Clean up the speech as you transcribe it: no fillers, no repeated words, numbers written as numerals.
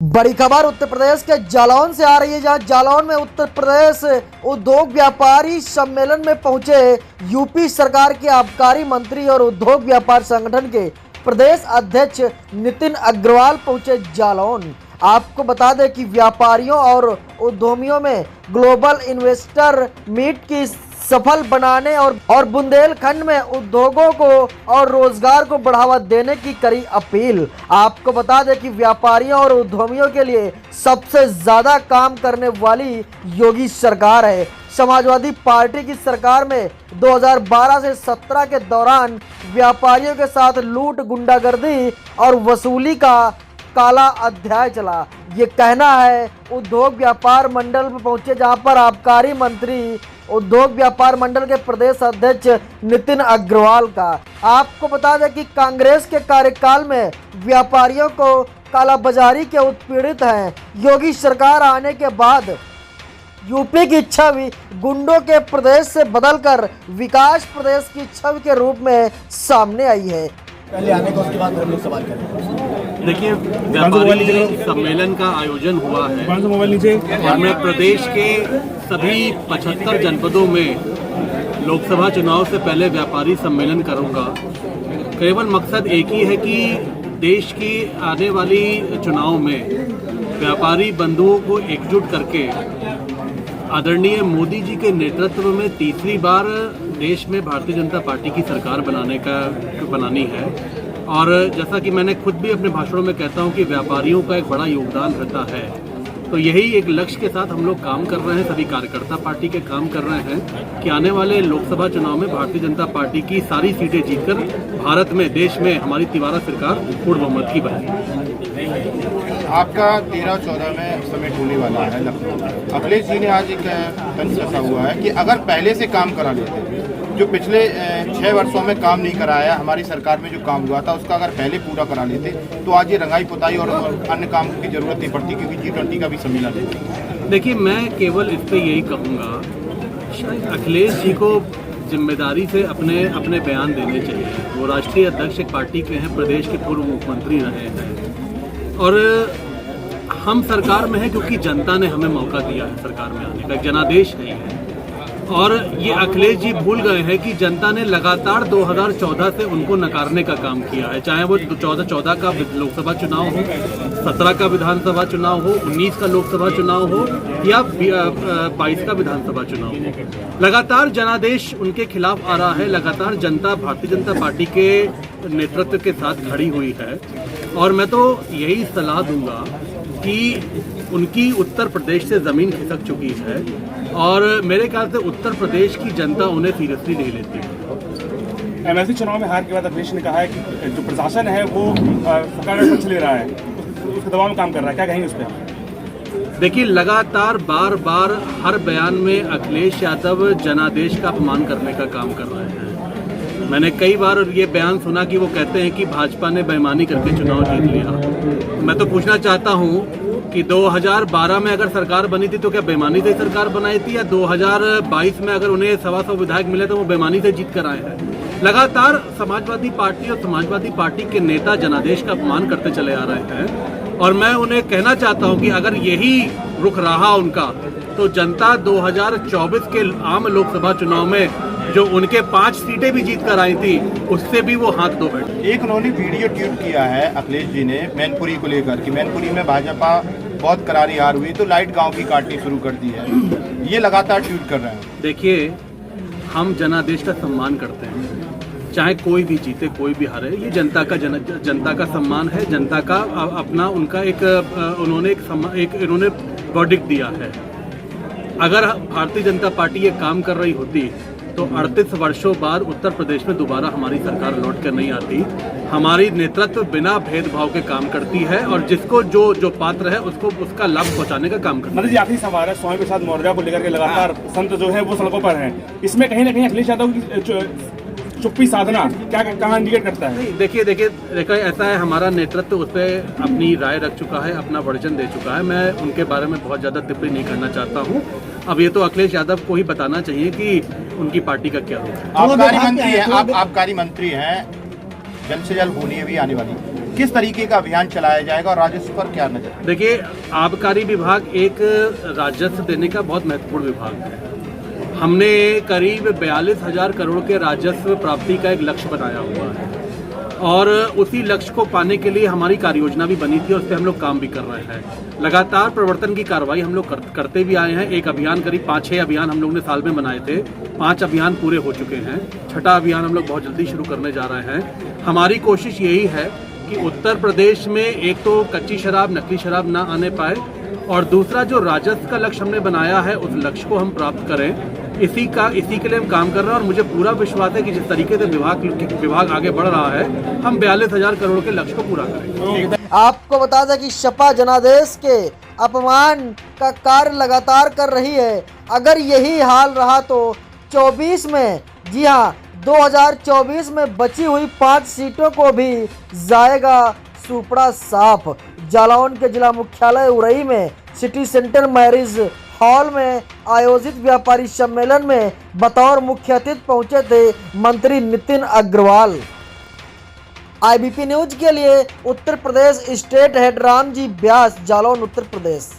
बड़ी खबर उत्तर प्रदेश के जालौन से आ रही है, जहां जालौन में उत्तर प्रदेश उद्योग व्यापारी सम्मेलन में पहुंचे यूपी सरकार के आबकारी मंत्री और उद्योग व्यापार संगठन के प्रदेश अध्यक्ष नितिन अग्रवाल पहुंचे जालौन। आपको बता दें कि व्यापारियों और उद्यमियों में ग्लोबल इन्वेस्टर मीट की सफल बनाने और बुंदेलखंड में उद्योगों को और रोजगार को बढ़ावा देने की करी अपील। आपको बता दें कि व्यापारियों और उद्यमियों के लिए सबसे ज्यादा काम करने वाली योगी सरकार है। समाजवादी पार्टी की सरकार में 2012 से 17 के दौरान व्यापारियों के साथ लूट, गुंडागर्दी और वसूली का काला अध्याय चला। ये कहना है उद्योग व्यापार मंडल में पहुंचे, जहां पर आबकारी मंत्री उद्योग व्यापार मंडल के प्रदेश अध्यक्ष नितिन अग्रवाल का। आपको बता दें कि कांग्रेस के कार्यकाल में व्यापारियों को कालाबाजारी के उत्पीड़ित हैं। योगी सरकार आने के बाद यूपी की छवि गुंडों के प्रदेश से बदलकर विकास प्रदेश की छवि के रूप में सामने आई है। पहले आने का, उसके बाद हम लोग सवाल करेंगे। देखिए, व्यापारी सम्मेलन का आयोजन हुआ है और मैं प्रदेश के सभी 75 जनपदों में लोकसभा चुनाव से पहले व्यापारी सम्मेलन करूंगा। केवल मकसद एक ही है कि देश की आने वाली चुनाव में व्यापारी बंधुओं को एकजुट करके आदरणीय मोदी जी के नेतृत्व में तीसरी बार देश में भारतीय जनता पार्टी की सरकार बनानी है। और जैसा कि मैंने खुद भी अपने भाषणों में कहता हूं कि व्यापारियों का एक बड़ा योगदान रहता है, तो यही एक लक्ष्य के साथ हम लोग काम कर रहे हैं। सभी कार्यकर्ता पार्टी के काम कर रहे हैं कि आने वाले लोकसभा चुनाव में भारतीय जनता पार्टी की सारी सीटें जीतकर भारत में, देश में हमारी तिवारा सरकार पूर्ण बहुमत की बनेगी। आपका 13-14 में समिट होने वाला है लखनऊ। अखिलेश जी ने आज एक तंज कसा हुआ है कि अगर पहले से काम करा लेते, जो पिछले 6 वर्षों में काम नहीं कराया, हमारी सरकार में जो काम हुआ था उसका अगर पहले पूरा करा लेते तो आज ये रंगाई पुताई और अन्य काम की जरूरत नहीं पड़ती, क्योंकि G20 का भी सम्मेलन है। देखिए, मैं केवल इस पे यही कहूँगा, अखिलेश जी को जिम्मेदारी से अपने बयान देने चाहिए। वो राष्ट्रीय अध्यक्ष एक पार्टी के हैं, प्रदेश के पूर्व मुख्यमंत्री रहे हैं और हम सरकार में हैं क्योंकि जनता ने हमें मौका दिया है सरकार में आने का, जनादेश नहीं है। और ये अखिलेश जी भूल गए हैं कि जनता ने लगातार 2014 से उनको नकारने का काम किया है, चाहे वो 14 का लोकसभा चुनाव हो, 17 का विधानसभा चुनाव हो, 19 का लोकसभा चुनाव हो या 22 का विधानसभा चुनाव हो। लगातार जनादेश उनके खिलाफ आ रहा है, लगातार जनता भारतीय जनता पार्टी के नेतृत्व के साथ खड़ी हुई है। और मैं तो यही सलाह दूंगा कि उनकी उत्तर प्रदेश से जमीन खिसक चुकी है और मेरे ख्याल से उत्तर प्रदेश की जनता उन्हें सीरियसली नहीं लेती। एमएलसी चुनाव में हार के बाद अखिलेश ने कहा है कि जो प्रशासन है वो सरकार में पक्ष ले रहा है, उसके दबाव में काम कर रहा है, क्या कहेंगे उस पर? देखिए, लगातार बार बार हर बयान में अखिलेश यादव जनादेश का अपमान करने का काम कर रहे हैं। मैंने कई बार ये बयान सुना कि वो कहते हैं कि भाजपा ने बेईमानी करके चुनाव जीत लिया। मैं तो पूछना चाहता हूं कि 2012 में अगर सरकार बनी थी तो क्या बेईमानी से सरकार बनाई थी, या 2022 में अगर उन्हें 125 विधायक मिले तो वो बेईमानी से जीत कर आए हैं? लगातार समाजवादी पार्टी और समाजवादी पार्टी के नेता जनादेश का अपमान करते चले आ रहे हैं और मैं उन्हें कहना चाहता हूं कि अगर यही रुख रहा उनका तो जनता 2024 के आम लोकसभा चुनाव में जो उनके 5 सीटें भी जीत कर आई थी उससे भी वो हाथ धो बैठे। एक उन्होंने वीडियो ट्वीट किया है अखिलेश जी ने मैनपुरी को लेकर कि मैनपुरी में भाजपा बहुत करारी हार हुई तो लाइट गांव की काटनी शुरू कर दी है। ये लगातार ट्वीट कर रहे हैं। देखिए, हम जनादेश का सम्मान करते हैं, चाहे कोई भी जीते कोई भी हारे, ये जनता का सम्मान है, जनता का अपना उनका इन्होंने वर्डिक्ट दिया है। अगर भारतीय जनता पार्टी ये काम कर रही होती तो 38 वर्षों बाद उत्तर प्रदेश में दोबारा हमारी सरकार लौट कर नहीं आती। हमारी नेतृत्व बिना भेदभाव के काम करती है और जिसको जो पात्र है उसको उसका लाभ पहुंचाने का काम करती है। जी, आखिरी सवाल है, स्वामी प्रसाद मौर्य को लेकर के लगातार संत जो है वो सड़कों पर हैं, इसमें कहीं ना कहीं अखिलेश यादव की चुप्पी साधना क्या कहाँ इंडिकेट करता है? देखिए, ऐसा है, हमारा नेतृत्व उस पर अपनी राय रख चुका है, अपना वर्जन दे चुका है। मैं उनके बारे में बहुत ज्यादा टिप्पणी नहीं करना चाहता हूँ। अब ये तो अखिलेश यादव को ही बताना चाहिए कि उनकी पार्टी का क्या होगा। आबकारी मंत्री हैं, जल्द से जल्द होनी है भी आने वाली। किस तरीके का अभियान चलाया जाएगा और राजस्व पर क्या नजर? देखिए, आबकारी विभाग एक राजस्व देने का बहुत महत्वपूर्ण विभाग है। हमने करीब 42,000 करोड़ के राजस्व प्राप्ति का एक लक्ष्य बनाया हुआ है और उसी लक्ष्य को पाने के लिए हमारी कार्य योजना भी बनी थी और उस पर हम लोग काम भी कर रहे हैं। लगातार प्रवर्तन की कार्रवाई हम लोग करते भी आए हैं। एक अभियान करीब 5-6 अभियान हम लोग ने साल में बनाए थे, 5 अभियान पूरे हो चुके हैं। 6ठा अभियान हम लोग बहुत जल्दी शुरू करने जा रहे हैं। हमारी कोशिश यही है कि उत्तर प्रदेश में एक तो कच्ची शराब, नकली शराब ना आने पाए और दूसरा जो राजस्व का लक्ष्य हमने बनाया है उस लक्ष्य को हम प्राप्त करें। इसी के लिए हम काम कर रहे हैं और मुझे पूरा विश्वास है कि जिस तरीके से विभाग आगे बढ़ रहा है, हम 42,000 करोड़ के लक्ष्य को पूरा करेंगे। आपको बता दें कि सपा जनादेश के अपमान का कार्य लगातार कर रही है। अगर यही हाल रहा तो 24 में, जी हाँ 2024 में बची हुई 5 सीटों को भी जाएगा सुपड़ा साफ। जालौन के जिला मुख्यालय उरई में सिटी सेंटर मैरिज हॉल में आयोजित व्यापारी सम्मेलन में बतौर मुख्य अतिथि पहुंचे थे मंत्री नितिन अग्रवाल। IBP न्यूज के लिए उत्तर प्रदेश स्टेट हेड रामजी व्यास, जालौन उत्तर प्रदेश।